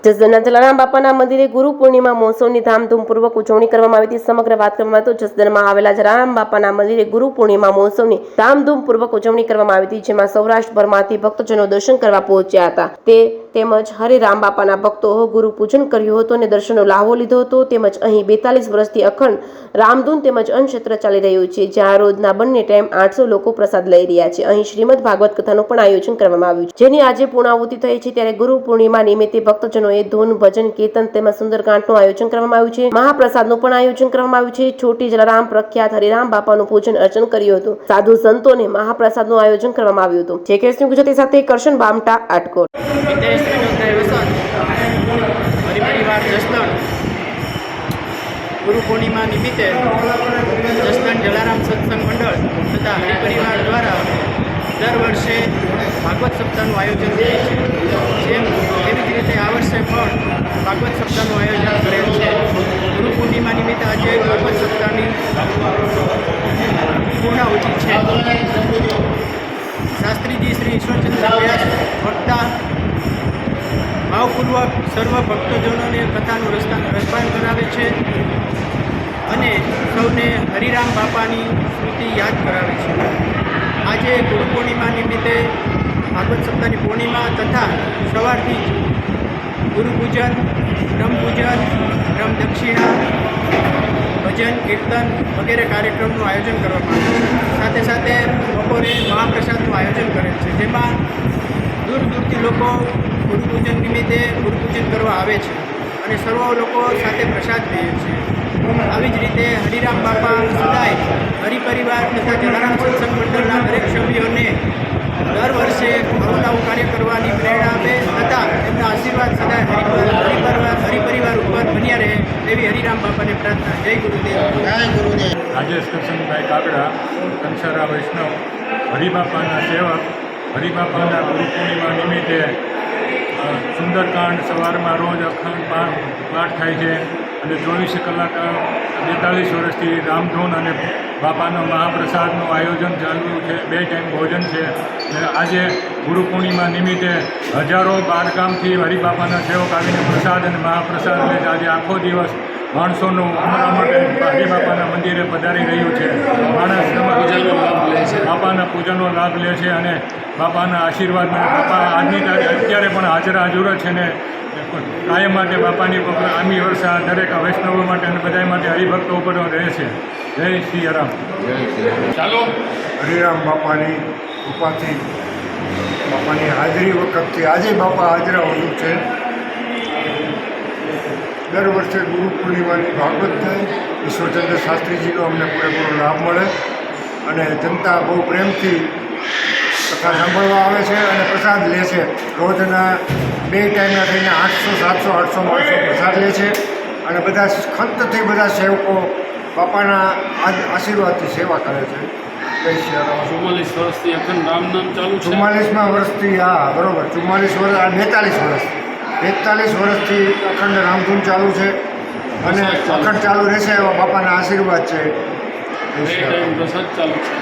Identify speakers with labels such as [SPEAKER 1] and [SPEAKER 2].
[SPEAKER 1] જસદણના જલારામ બાપાના મંદિરે ગુરુ પૂર્ણિમા મહોત્સવની ધામધૂમપૂર્વક ઉજવણી કરવામાં આવી હતી। સમગ્ર વાત કરવામાં આવે તો જસદણમાં આવેલા જલારામ બાપાના મંદિરે ગુરુ પૂર્ણિમા મહોત્સવની ધામધૂમપૂર્વક ઉજવણી કરવામાં આવી હતી, જેમાં સૌરાષ્ટ્રભરમાંથી ભક્તજનો દર્શન કરવા પહોંચ્યા હતા। તેમજ હરિરામ બાપાના ભક્તો ગુરુ પૂજન કર્યું હતું અને દર્શનનો લાહવો લીધો હતો। તેમજ અહીં 42 વર્ષથી અખંડ રામધૂન તેમજ અન્નક્ષેત્ર ચાલી રહ્યું છે, જ્યાં રોજના બંને ટાઈમ 800 લોકો પ્રસાદ લઈ રહ્યા છે। અહીં શ્રીમદ ભાગવત કથાનું પણ આયોજન કરવામાં આવ્યું છે, જેની આજે પૂર્ણાહુતિ થઈ છે। ત્યારે ગુરુ પૂર્ણિમા નિમિત્તે ભક્તજનોએ ધૂન, ભજન, કીર્તન તેમજ સુંદરકાંડનું આયોજન કરવામાં આવ્યું છે। મહાપ્રસાદનું પણ આયોજન કરવામાં આવ્યું છે। છોટી જલારામ પ્રખ્યાત હરિરામ બાપાનું પૂજન અર્ચન કર્યું હતું। સાધુ સંતોને મહાપ્રસાદનું આયોજન કરવામાં આવ્યું હતું। જેકેએસની ગુજરાતી સાથે કરશન બામટા, આટકોટ।
[SPEAKER 2] હરિપરિવાર જસદણ ગુરુ પૂર્ણિમા નિમિત્તે જસદણ જલારામ સત્સંગ મંડળ તથા હરિપરિવાર દ્વારા દર વર્ષે ભાગવત સપ્તાહનું આયોજન થાય છે। જેમ એવી જ રીતે આ વર્ષે પણ ભાગવત સપ્તાહનું આયોજન કરેલ છે। ગુરુ પૂર્ણિમા નિમિત્તે આજે ભાગવત સપ્તાહની પૂર્ણાહુતિ છે। શાસ્ત્રીજી શ્રી ઈશ્વરચંદ્ર વ્યાસ વક્તા ભાવપૂર્વક સર્વ ભક્તજનોને કથાનું રસપાન કરાવે છે અને સૌને હરિરામ બાપાની સ્મૃતિ યાદ કરાવે છે। આજે ગુરુ પૂર્ણિમા નિમિત્તે ભાગવત સપ્તાહની પૂર્ણિમા તથા સવારથી જ ગુરુ પૂજન, બ્રહ્મ પૂજન, બ્રહ્મ દક્ષિણા, ભજન, કીર્તન વગેરે કાર્યક્રમનું આયોજન કરવામાં આવે છે। સાથે સાથે બપોરે મહાપ્રસાદનું આયોજન કરેલ છે, જેમાં દૂર દૂરથી લોકો ગુરુ પૂજન નિમિત્તે ગુરુ પૂજન કરવા આવે છે અને સર્વ લોકો સાથે પ્રસાદ લે છે। આવી જ રીતે હરિરામ બાપા સદાય હરિપરિવાર તથા જલારામ સત્સંગ મંડળના દરેક સભ્યોને દર વર્ષે નવું કાર્ય કરવાની પ્રેરણા આપે તથા એમના આશીર્વાદ સદાય હરિપરિવાર ઉપર બન્યા રહે એવી હરિરામ બાપાને પ્રાર્થના। જય ગુરુદેવ।
[SPEAKER 3] જય ગુરુદેવ।
[SPEAKER 4] રાજેશ કરશનભાઈ કાકડા, કંસારા વૈષ્ણવ, હરિબાપાના સેવક। હરિબાપાના ગુરુ પૂર્ણિમા નિમિત્તે સુંદરકાંડ સવારમાં રોજ અખંડ પાઠ થાય છે અને 24 કલાક 42 વર્ષથી રામધૂન અને બાપાનો મહાપ્રસાદનું આયોજન ચાલુ છે। 2 ટાઈમ ભોજન છે અને આજે ગુરુ પૂર્ણિમા નિમિત્તે હજારો બારગામથી હરિબાપાના સેવક આવીને પ્રસાદ અને મહાપ્રસાદ લે છે। આજે આખો દિવસ માણસોનું અમારા માટે હરિબાપાના મંદિરે પધારી રહ્યું છે। માણસ બાપાના પૂજાનો લાભ લે છે અને બાપાના આશીર્વાદ બાપા આજની તારીખ અત્યારે પણ હાજર છે ને કાયમ માટે બાપાની આમી વર્ષા દરેક વૈષ્ણવો માટે અને બધા માટે હરિભક્તો ઉપર રહે છે। જય શ્રી રામ।
[SPEAKER 3] ચાલો
[SPEAKER 5] હરિરામ બાપાની કૃપાથી બાપાની હાજરી વખતથી આજે બાપા હાજરા હોવું છે। દર વર્ષે ગુરુ પૂર્ણિમાની ભાગવત થાય, ઈશ્વરચંદ્ર શાસ્ત્રીજીનો અમને પૂરેપૂરો લાભ મળે અને જનતા બહુ પ્રેમથી કથા સાંભળવા આવે છે અને પ્રસાદ લે છે। રોજના 2 ટાઈમના થઈને 800, 700, 800 માણસો પ્રસાદ લે છે અને બધા ખંતથી બધા સેવકો બાપાના આશીર્વાદથી સેવા કરે છે। જય શ્રી રામ।
[SPEAKER 3] 44 વર્ષથી અખંડ રામ નામ ચાલુ છે।
[SPEAKER 5] 44મા વર્ષથી, હા બરાબર, 44 વર્ષ, 42 વર્ષથી અખંડ રામધૂન ચાલુ છે અને અખંડ ચાલુ રહેશે એવા બાપાના આશીર્વાદ છે। જય શ્રી રામ।
[SPEAKER 3] પ્રસાદ ચાલુ છે।